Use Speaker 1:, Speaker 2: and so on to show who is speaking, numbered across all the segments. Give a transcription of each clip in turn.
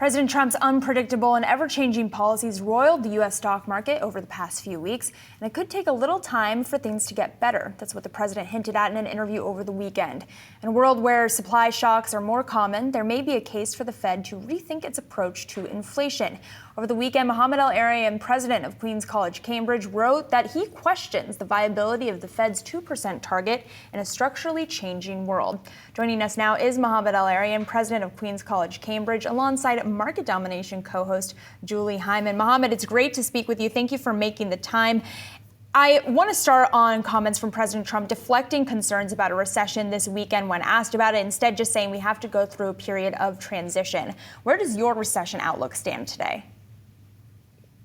Speaker 1: President Trump's unpredictable and ever-changing policies roiled the U.S. stock market over the past few weeks, and it could take a little time for things to get better. That's what the president hinted at in an interview over the weekend. In a world where supply shocks are more common, there may be a case for the Fed to rethink its approach to inflation. Over the weekend, Mohamed El-Erian, president of Queens College, Cambridge, wrote that he questions the viability of the Fed's 2% target in a structurally changing world. Joining us now is Mohamed El-Erian, president of Queens College, Cambridge, alongside Market Domination co-host Julie Hyman. Mohamed, it's great to speak with you. Thank you for making the time. I want to start on comments from President Trump deflecting concerns about a recession this weekend when asked about it, instead just saying we have to go through a period of transition. Where does your recession outlook stand today?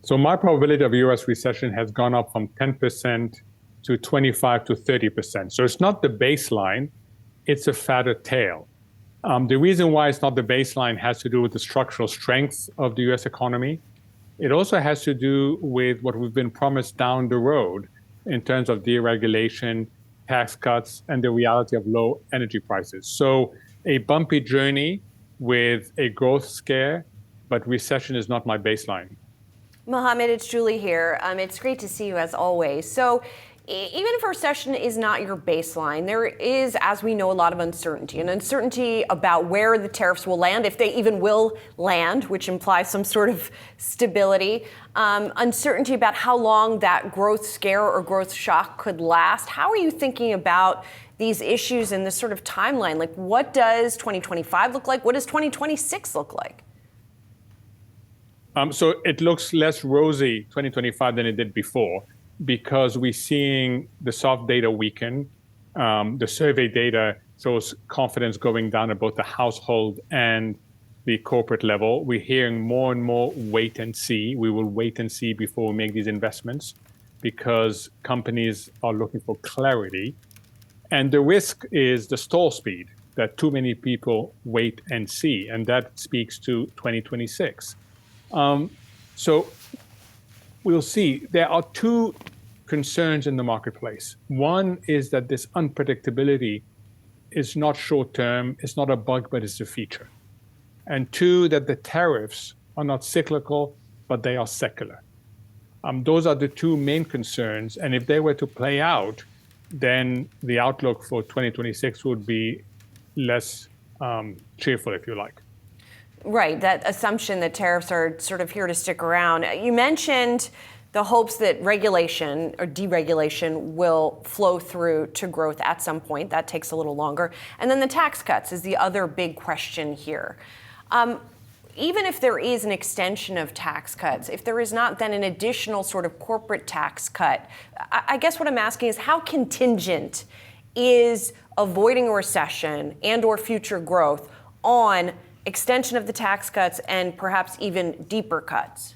Speaker 2: So my probability of a U.S. recession has gone up from 10% to 25 to 30%. So it's not the baseline, it's a fatter tail. The reason why it's not the baseline has to do with the structural strength of the U.S. economy. It also has to do with what we've been promised down the road in terms of deregulation, tax cuts, and the reality of low energy prices. So a bumpy journey with a growth scare, but recession is not my baseline.
Speaker 3: Mohamed, it's Julie here. It's great to see you as always. So even if a recession is not your baseline, there is, as we know, a lot of uncertainty, and uncertainty about where the tariffs will land, if they even will land, which implies some sort of stability, uncertainty about how long that growth scare or growth shock could last. How are you thinking about these issues in this sort of timeline? Like, what does 2025 look like? What does 2026 look like?
Speaker 2: So it looks less rosy 2025 than it did before, because we're seeing the soft data weaken. The survey data shows confidence going down at both the household and the corporate level. We're hearing more and more wait and see. We will wait and see before we make these investments, because companies are looking for clarity. And the risk is the stall speed, that too many people wait and see, and that speaks to 2026. So we'll see. There are two concerns in the marketplace. One is that this unpredictability is not short-term, it's not a bug, but it's a feature. And two, that the tariffs are not cyclical, but they are secular. Those are the two main concerns. And if they were to play out, then the outlook for 2026 would be less cheerful, if you like.
Speaker 3: Right, that assumption that tariffs are sort of here to stick around. You mentioned the hopes that regulation or deregulation will flow through to growth at some point. That takes a little longer. And then the tax cuts is the other big question here. Even if there is an extension of tax cuts, if there is not then an additional sort of corporate tax cut, I guess what I'm asking is how contingent is avoiding a recession and or future growth on extension of the tax cuts and perhaps even deeper cuts?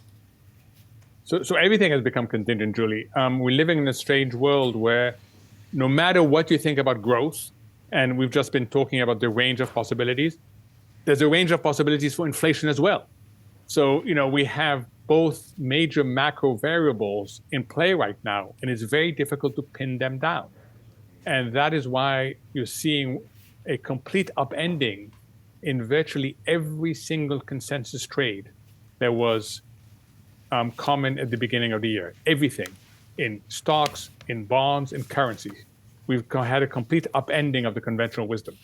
Speaker 2: So everything has become contingent, Julie. We're living in a strange world where no matter what you think about growth, and we've just been talking about the range of possibilities, there's a range of possibilities for inflation as well. So, we have both major macro variables in play right now, and it's very difficult to pin them down. And that is why you're seeing a complete upending in virtually every single consensus trade that was common at the beginning of the year. Everything, in stocks, in bonds, in currencies. We've had a complete upending of the conventional wisdom.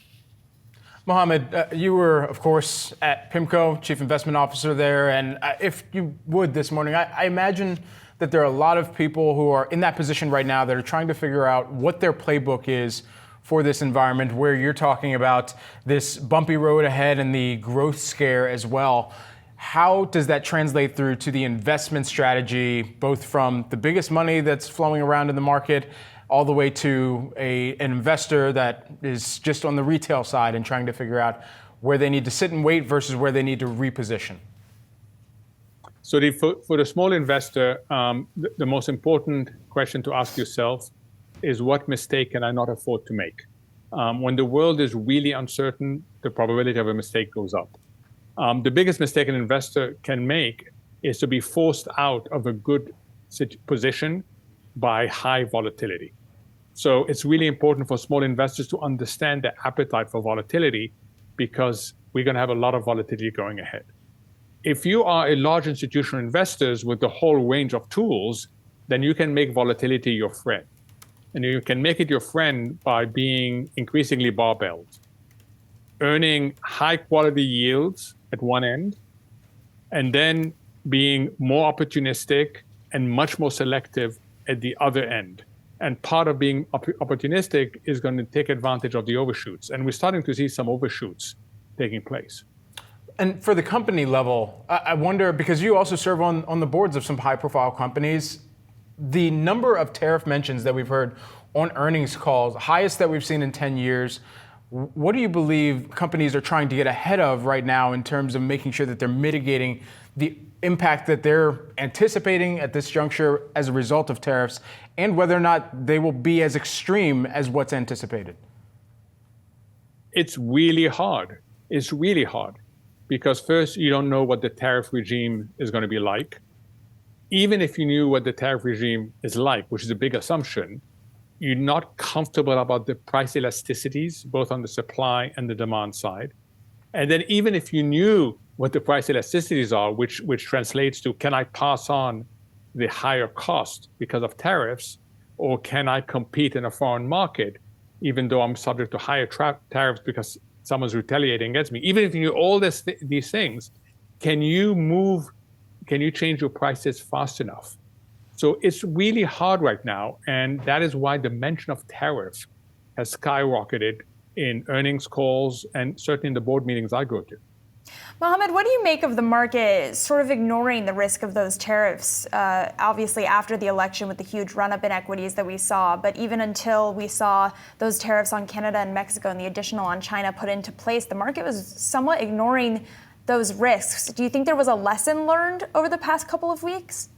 Speaker 4: Mohamed, you were, of course, at PIMCO, Chief Investment Officer there. And if you would this morning, I imagine that there are a lot of people who are in that position right now that are trying to figure out what their playbook is for this environment, where you're talking about this bumpy road ahead and the growth scare as well. How does that translate through to the investment strategy, both from the biggest money that's flowing around in the market all the way to an investor that is just on the retail side and trying to figure out where they need to sit and wait versus where they need to reposition?
Speaker 2: So for the small investor, the most important question to ask yourself is, what mistake can I not afford to make? When the world is really uncertain, the probability of a mistake goes up. The biggest mistake an investor can make is to be forced out of a good position by high volatility. So it's really important for small investors to understand their appetite for volatility, because we're going to have a lot of volatility going ahead. If you are a large institutional investors with the whole range of tools, then you can make volatility your friend. And you can make it your friend by being increasingly barbelled, earning high quality yields at one end, and then being more opportunistic and much more selective at the other end. And part of being opportunistic is going to take advantage of the overshoots. And we're starting to see some overshoots taking place.
Speaker 4: And for the company level, I wonder, because you also serve on the boards of some high profile companies, the number of tariff mentions that we've heard on earnings calls, highest that we've seen in 10 years. What do you believe companies are trying to get ahead of right now in terms of making sure that they're mitigating the impact that they're anticipating at this juncture as a result of tariffs, and whether or not they will be as extreme as what's anticipated?
Speaker 2: It's really hard. It's really hard because first, you don't know what the tariff regime is going to be like. Even if you knew what the tariff regime is like, which is a big assumption, you're not comfortable about the price elasticities, both on the supply and the demand side. And then even if you knew what the price elasticities are, which translates to, can I pass on the higher cost because of tariffs, or can I compete in a foreign market, even though I'm subject to higher tariffs because someone's retaliating against me? Even if you knew all these things, can you change your prices fast enough? So it's really hard right now, and that is why the mention of tariff has skyrocketed in earnings calls and certainly in the board meetings I go to.
Speaker 1: Mohamed, what do you make of the market sort of ignoring the risk of those tariffs, obviously after the election with the huge run-up in equities that we saw, but even until we saw those tariffs on Canada and Mexico and the additional on China put into place, the market was somewhat ignoring those risks. Do you think there was a lesson learned over the past couple of weeks?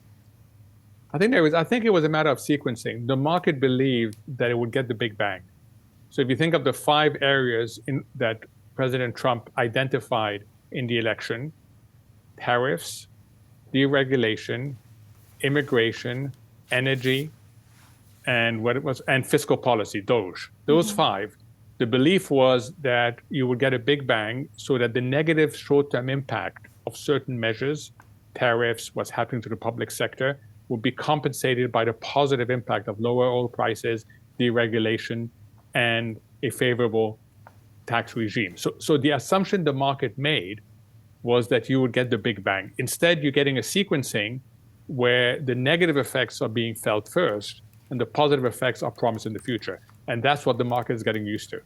Speaker 2: I think it was a matter of sequencing. The market believed that it would get the big bang. So if you think of the 5 areas that President Trump identified in the election: tariffs, deregulation, immigration, energy, and fiscal policy, DOGE. Those 5, the belief was that you would get a big bang so that the negative short-term impact of certain measures, tariffs, what's happening to the public sector, would be compensated by the positive impact of lower oil prices, deregulation, and a favorable tax regime. So the assumption the market made was that you would get the big bang. Instead, you're getting a sequencing where the negative effects are being felt first and the positive effects are promised in the future. And that's what the market is getting used to.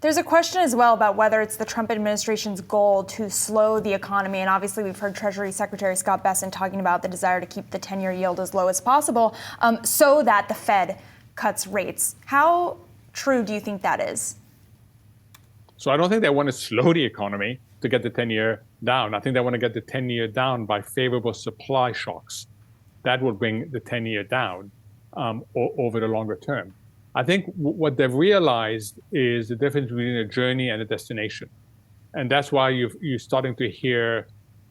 Speaker 1: There's a question as well about whether it's the Trump administration's goal to slow the economy. And obviously, we've heard Treasury Secretary Scott Bessent talking about the desire to keep the 10-year yield as low as possible so that the Fed cuts rates. How true do you think that is?
Speaker 2: So I don't think they want to slow the economy to get the 10-year down. I think they want to get the 10-year down by favorable supply shocks. That will bring the 10-year down over the longer term. I think what they've realized is the difference between a journey and a destination. And that's why you're starting to hear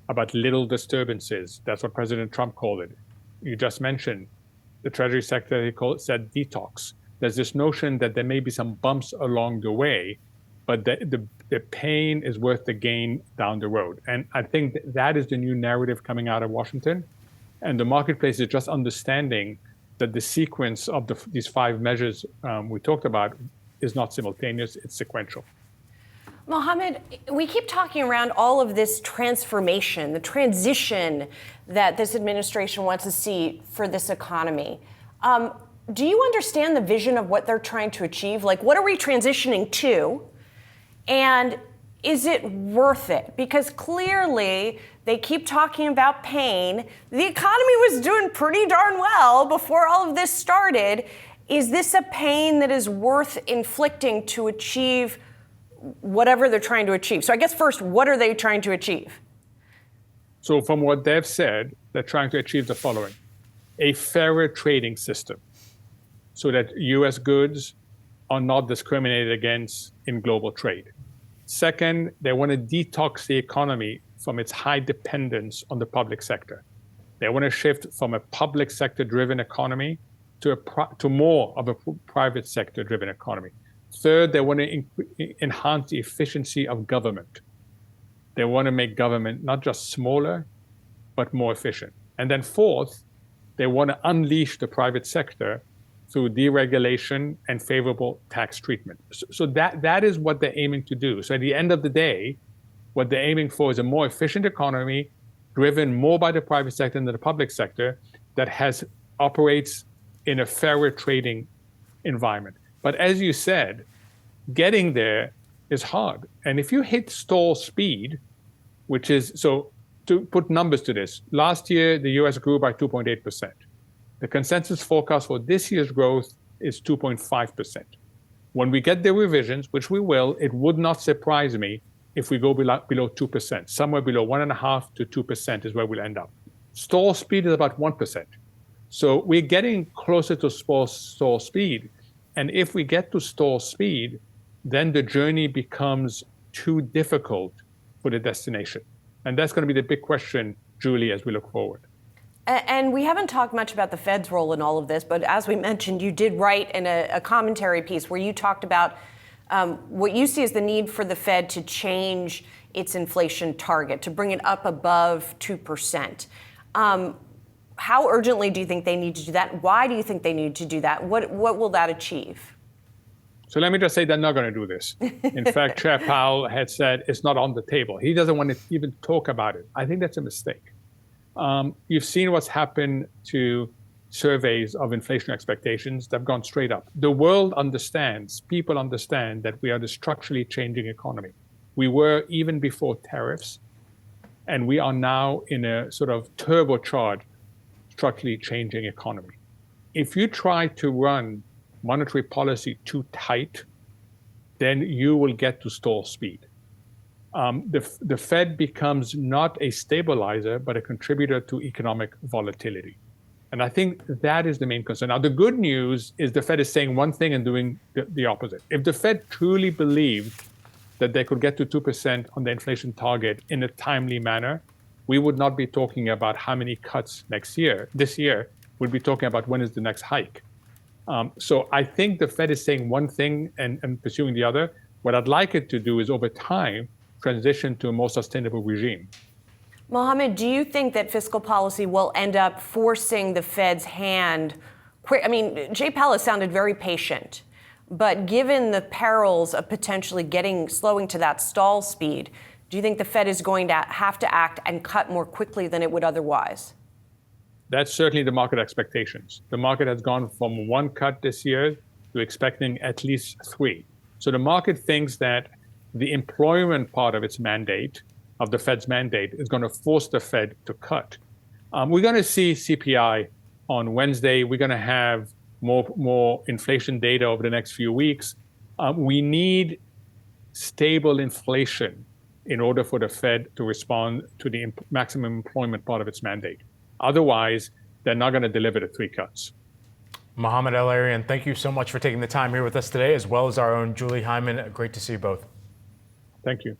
Speaker 2: about little disturbances. That's what President Trump called it. You just mentioned the Treasury Secretary said detox. There's this notion that there may be some bumps along the way, but the pain is worth the gain down the road. And I think that is the new narrative coming out of Washington. And the marketplace is just understanding that the sequence of these 5 measures we talked about is not simultaneous, it's sequential.
Speaker 3: Mohamed, we keep talking around all of this transformation, the transition that this administration wants to see for this economy. Do you understand the vision of what they're trying to achieve? Like, what are we transitioning to? And is it worth it? Because clearly they keep talking about pain. The economy was doing pretty darn well before all of this started. Is this a pain that is worth inflicting to achieve whatever they're trying to achieve? So I guess first, what are they trying to achieve?
Speaker 2: So from what they've said, they're trying to achieve the following: a fairer trading system so that US goods are not discriminated against in global trade. Second, they want to detox the economy from its high dependence on the public sector. They want to shift from a public sector driven economy to more of a private sector driven economy. Third, they want to enhance the efficiency of government. they want to make government not just smaller, but more efficient. And then fourth, they want to unleash the private sector through deregulation and favorable tax treatment. So that is what they're aiming to do. So at the end of the day, what they're aiming for is a more efficient economy, driven more by the private sector than the public sector, that operates in a fairer trading environment. But as you said, getting there is hard. And if you hit stall speed, which is, so to put numbers to this, last year the US grew by 2.8%. The consensus forecast for this year's growth is 2.5%. When we get the revisions, which we will, it would not surprise me if we go below 2%. Somewhere below 1.5% to 2% is where we'll end up. Stall speed is about 1%. So we're getting closer to stall speed. And if we get to stall speed, then the journey becomes too difficult for the destination. And that's going to be the big question, Julie, as we look forward.
Speaker 3: And we haven't talked much about the Fed's role in all of this, but as we mentioned, you did write in a commentary piece where you talked about what you see as the need for the Fed to change its inflation target, to bring it up above 2%. How urgently do you think they need to do that? Why do you think they need to do that? What will that achieve?
Speaker 2: So let me just say they're not going to do this. In fact, Chair Powell had said it's not on the table. He doesn't want to even talk about it. I think that's a mistake. You've seen what's happened to surveys of inflation expectations that have gone straight up. The world understands, people understand that we are the structurally changing economy. We were even before tariffs, and we are now in a sort of turbocharged, structurally changing economy. If you try to run monetary policy too tight, then you will get to stall speed. The Fed becomes not a stabilizer, but a contributor to economic volatility. And I think that is the main concern. Now, the good news is the Fed is saying one thing and doing the opposite. If the Fed truly believed that they could get to 2% on the inflation target in a timely manner, we would not be talking about how many cuts next year. This year, we'd be talking about when is the next hike. So I think the Fed is saying one thing and pursuing the other. What I'd like it to do is over time, transition to a more sustainable regime.
Speaker 3: Mohamed, do you think that fiscal policy will end up forcing the Fed's hand? I mean, Jay Powell has sounded very patient, but given the perils of potentially slowing to that stall speed, do you think the Fed is going to have to act and cut more quickly than it would otherwise?
Speaker 2: That's certainly the market expectations. The market has gone from one cut this year to expecting at least 3. So the market thinks that the employment part of its mandate, of the Fed's mandate, is going to force the Fed to cut. We're going to see CPI on Wednesday. We're going to have more inflation data over the next few weeks. We need stable inflation in order for the Fed to respond to the maximum employment part of its mandate. Otherwise, they're not going to deliver the 3 cuts.
Speaker 4: Mohamed El-Erian, thank you so much for taking the time here with us today, as well as our own Julie Hyman. Great to see you both.
Speaker 2: Thank you.